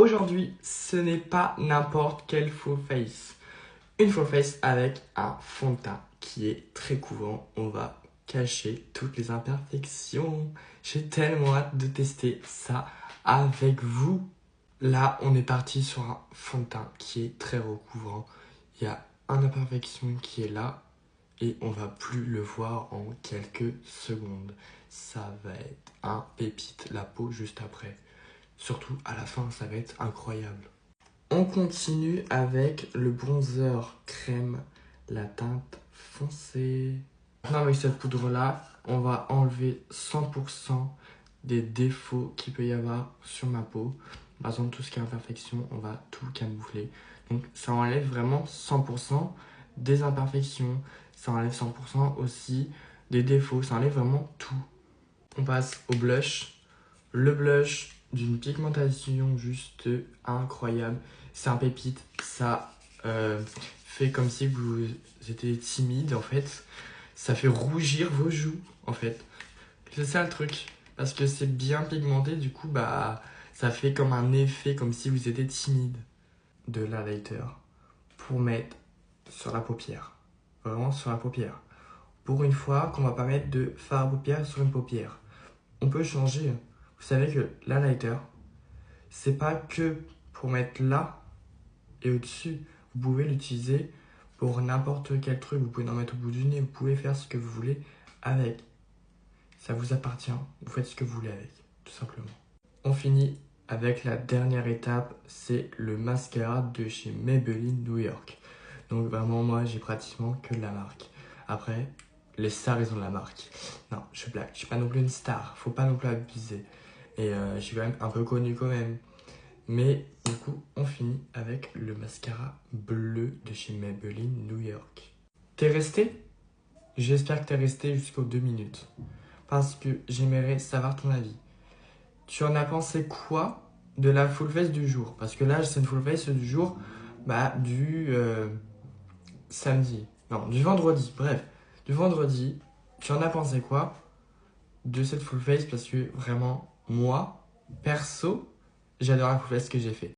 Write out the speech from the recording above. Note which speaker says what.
Speaker 1: Aujourd'hui, ce n'est pas n'importe quelle full face. Une full face avec un fond de teint qui est très couvrant. On va cacher toutes les imperfections. J'ai tellement hâte de tester ça avec vous. Là, on est parti sur un fond de teint qui est très recouvrant. Il y a une imperfection qui est là et on va plus le voir en quelques secondes. Ça va être un pépite, la peau juste après. Surtout à la fin, ça va être incroyable. On continue avec le bronzer crème, la teinte foncée. Maintenant avec cette poudre-là, on va enlever 100% des défauts qu'il peut y avoir sur ma peau. Par exemple, tout ce qui est imperfection, on va tout camoufler. Donc ça enlève vraiment 100% des imperfections. Ça enlève 100% aussi des défauts. Ça enlève vraiment tout. On passe au blush. Le blush d'une pigmentation juste incroyable. C'est un pépite. Ça fait comme si vous étiez timide en fait. Ça fait rougir vos joues en fait. C'est ça le truc. Parce que c'est bien pigmenté, du coup bah ça fait comme un effet comme si vous étiez timide. De l'highlighter pour mettre sur la paupière. Vraiment sur la paupière. Pour une fois qu'on va pas mettre de fard à paupières sur une paupière. On peut changer. Vous savez que l'highlighter, c'est pas que pour mettre là et au-dessus. Vous pouvez l'utiliser pour n'importe quel truc. Vous pouvez en mettre au bout du nez. Vous pouvez faire ce que vous voulez avec. Ça vous appartient. Vous faites ce que vous voulez avec, tout simplement. On finit avec la dernière étape. C'est le mascara de chez Maybelline New York. Donc vraiment, moi, j'ai pratiquement que de la marque. Après, les stars, ils ont de la marque. Non, je blague. Je suis pas non plus une star. Faut pas non plus abuser. Et je suis quand même un peu connu quand même. Mais du coup, on finit avec le mascara bleu de chez Maybelline New York. T'es resté? J'espère que t'es resté jusqu'aux 2 minutes. Parce que j'aimerais savoir ton avis. Tu en as pensé quoi de la full face du jour? Parce que là, c'est une full face du jour du samedi. Non, du vendredi. Bref, du vendredi. Tu en as pensé quoi de cette full face? Parce que vraiment, moi, perso, j'adore la full face que j'ai fait.